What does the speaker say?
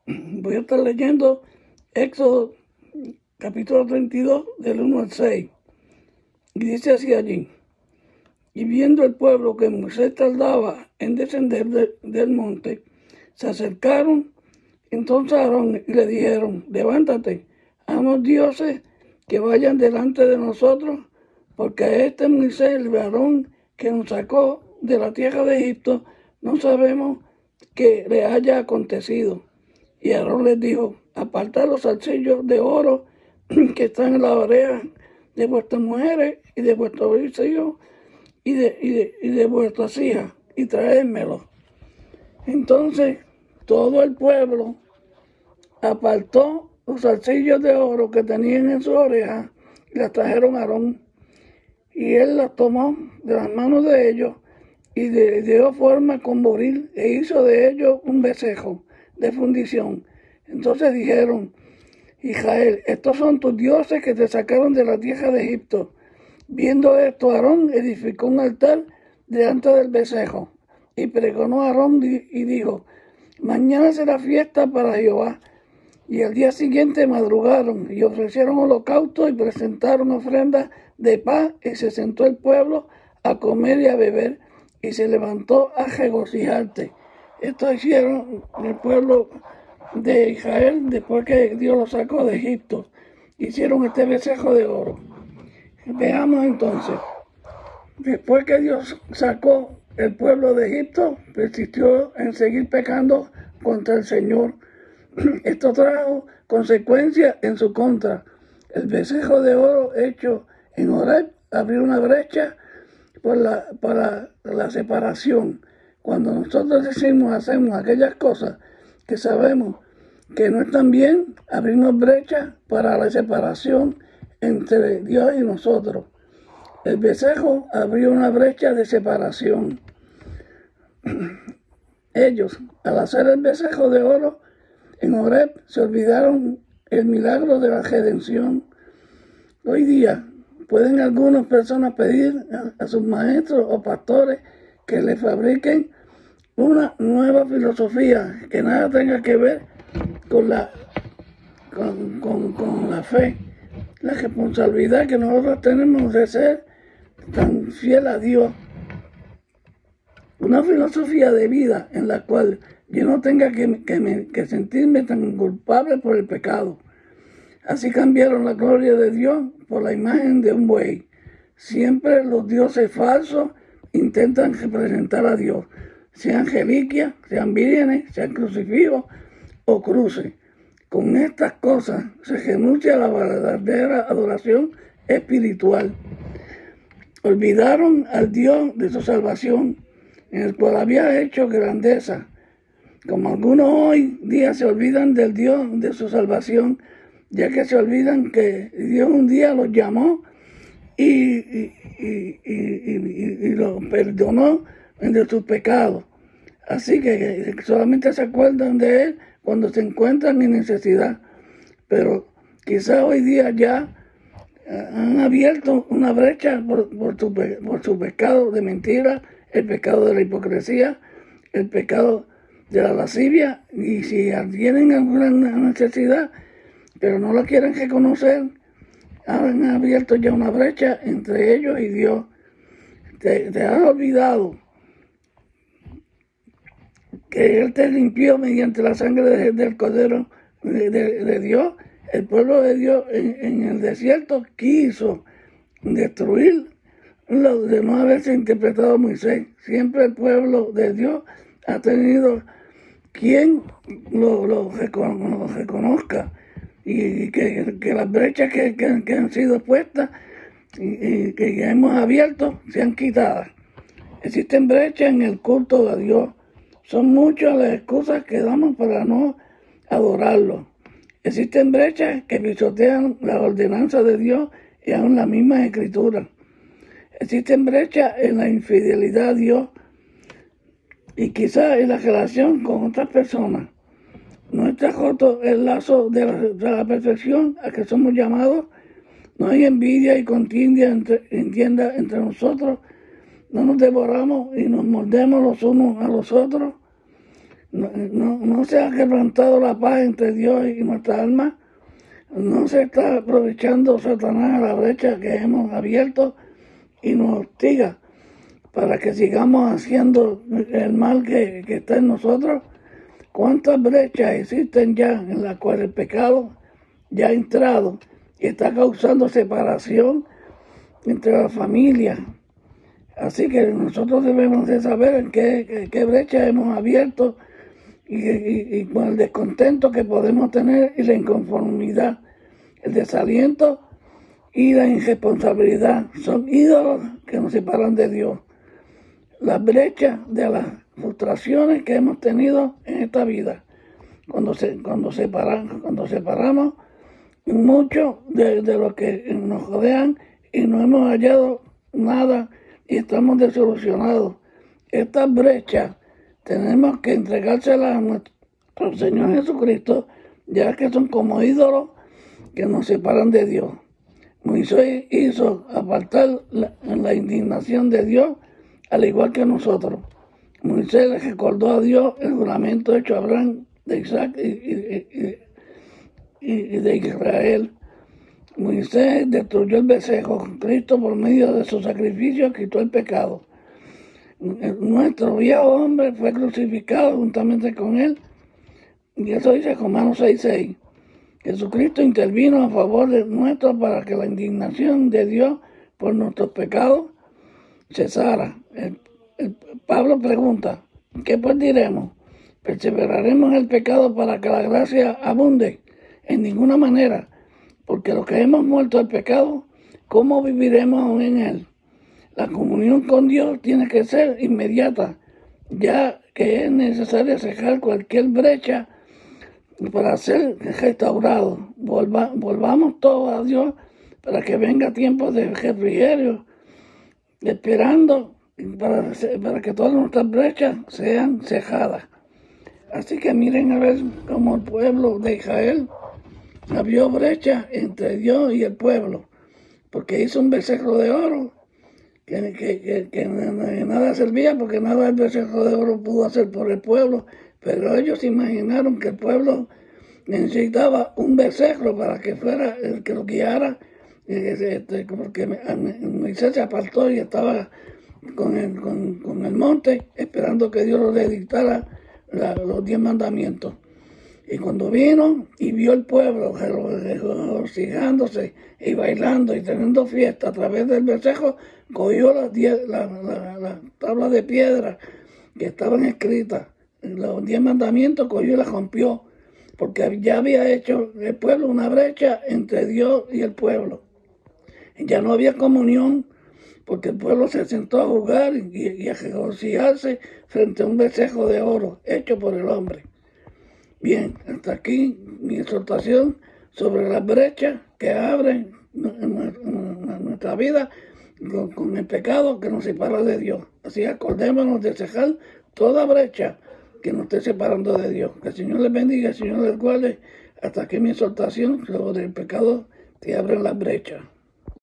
Voy a estar leyendo Éxodo capítulo 32 del 1 al 6. Y dice así allí: y viendo el pueblo que Moisés tardaba en descender del monte, se acercaron entonces a Aarón y le dijeron: levántate, haznos dioses que vayan delante de nosotros, porque a este Moisés, el varón que nos sacó de la tierra de Egipto, no sabemos qué le haya acontecido. Y Aarón les dijo: apartad los zarcillos de oro que están en la oreja de vuestras mujeres y de vuestros hijos y de vuestras hijas, y traédmelos. Entonces todo el pueblo apartó los zarcillos de oro que tenían en sus orejas y las trajeron a Aarón. Y él las tomó de las manos de ellos y dio forma con buril e hizo de ellos un becerro de fundición. Entonces dijeron: Israel, estos son tus dioses que te sacaron de la tierra de Egipto. Viendo esto, Aarón edificó un altar delante del becerro y pregonó a Aarón y dijo: mañana será fiesta para Jehová. Y al día siguiente madrugaron y ofrecieron holocaustos y presentaron ofrendas de paz, y se sentó el pueblo a comer y a beber, y se levantó a regocijarse. Esto hicieron el pueblo de Israel después que Dios los sacó de Egipto. Hicieron este becerro de oro. Veamos entonces. Después que Dios sacó el pueblo de Egipto, persistió en seguir pecando contra el Señor. Esto trajo consecuencias en su contra. El becerro de oro hecho en Horeb abrió una brecha para la separación. Cuando nosotros hacemos aquellas cosas que sabemos que no están bien, abrimos brechas para la separación entre Dios y nosotros. El becerro abrió una brecha de separación. Ellos, al hacer el becerro de oro en Horeb, se olvidaron el milagro de la redención. Hoy día pueden algunas personas pedir a sus maestros o pastores que les fabriquen una nueva filosofía que nada tenga que ver con la fe. La responsabilidad que nosotros tenemos de ser tan fiel a Dios. Una filosofía de vida en la cual yo no tenga que sentirme tan culpable por el pecado. Así cambiaron la gloria de Dios por la imagen de un buey. Siempre los dioses falsos intentan representar a Dios, sean reliquias, sean vírgenes, sean crucifijos o cruces. Con estas cosas se renuncia a la verdadera adoración espiritual. Olvidaron al Dios de su salvación, en el cual había hecho grandeza. Como algunos hoy día se olvidan del Dios de su salvación, ya que se olvidan que Dios un día los llamó y los perdonó de sus pecados. Así que solamente se acuerdan de Él cuando se encuentran en necesidad. Pero quizá hoy día ya han abierto una brecha por su pecado de mentira, el pecado de la hipocresía, el pecado de la lascivia, y si tienen alguna necesidad, pero no la quieren reconocer, han abierto ya una brecha entre ellos y Dios. Te has olvidado que Él te limpió mediante la sangre del Cordero de Dios. El pueblo de Dios en el desierto quiso destruir lo de no haberse interpretado a Moisés. Siempre el pueblo de Dios ha tenido quien lo reconozca, y que las brechas que han sido puestas y que ya hemos abierto sean quitadas. Existen brechas en el culto a Dios. Son muchas las excusas que damos para no adorarlo. Existen brechas que pisotean la ordenanza de Dios y aún la misma escritura. Existen brechas en la infidelidad a Dios y quizás en la relación con otras personas. No está roto el lazo de la perfección a que somos llamados. No hay envidia y contienda entre nosotros. No nos devoramos y nos mordemos los unos a los otros. no se ha quebrantado la paz entre Dios y nuestra alma. No se está aprovechando Satanás la brecha que hemos abierto y nos hostiga para que sigamos haciendo el mal que está en nosotros. ¿Cuántas brechas existen ya en las cuales el pecado ya ha entrado y está causando separación entre las familias? Así que nosotros debemos de saber en qué brecha hemos abierto y con el descontento que podemos tener y la inconformidad, el desaliento y la irresponsabilidad son ídolos que nos separan de Dios. Las brechas de las frustraciones que hemos tenido en esta vida, cuando separamos mucho de lo que nos rodean y no hemos hallado nada y estamos desilusionados. Estas brechas tenemos que entregárselas a nuestro Señor Jesucristo, ya que son como ídolos que nos separan de Dios. Moisés hizo apartar la indignación de Dios, al igual que nosotros. Moisés le recordó a Dios el juramento hecho a Abraham, de Isaac y de Israel. Moisés destruyó el becerro. Cristo, por medio de su sacrificio, quitó el pecado. Nuestro viejo hombre fue crucificado juntamente con él, y eso dice Romanos 6:6. Jesucristo intervino a favor de nuestro para que la indignación de Dios por nuestros pecados cesara. Pablo pregunta, ¿qué pues diremos? ¿Perseveraremos en el pecado para que la gracia abunde? En ninguna manera, porque los que hemos muerto al pecado, ¿cómo viviremos aún en él? La comunión con Dios tiene que ser inmediata, ya que es necesario cerrar cualquier brecha para ser restaurados. Volvamos todos a Dios para que venga tiempo de refrigerio, esperando para que todas nuestras brechas sean cejadas. Así que miren a ver cómo el pueblo de Israel abrió brecha entre Dios y el pueblo, porque hizo un becerro de oro que nada servía, porque nada el becerro de oro pudo hacer por el pueblo, pero ellos imaginaron que el pueblo necesitaba un becerro para que fuera el que lo guiara, porque Moisés se apartó y estaba con el monte esperando que Dios le dictara los 10 mandamientos. Y cuando vino y vio el pueblo regocijándose y bailando y teniendo fiesta a través del becerro, cogió las tablas de piedra que estaban escritas, los 10 mandamientos, cogió y las rompió, porque ya había hecho el pueblo una brecha entre Dios y el pueblo. Ya no había comunión, porque el pueblo se sentó a jugar y a regocijarse frente a un becerro de oro hecho por el hombre. Bien, hasta aquí mi exhortación sobre las brechas que abren en nuestra vida con el pecado que nos separa de Dios. Así acordémonos de cejar toda brecha que nos esté separando de Dios. Que el Señor les bendiga, el Señor les guarde. Hasta aquí mi exhortación sobre el pecado que abren las brechas.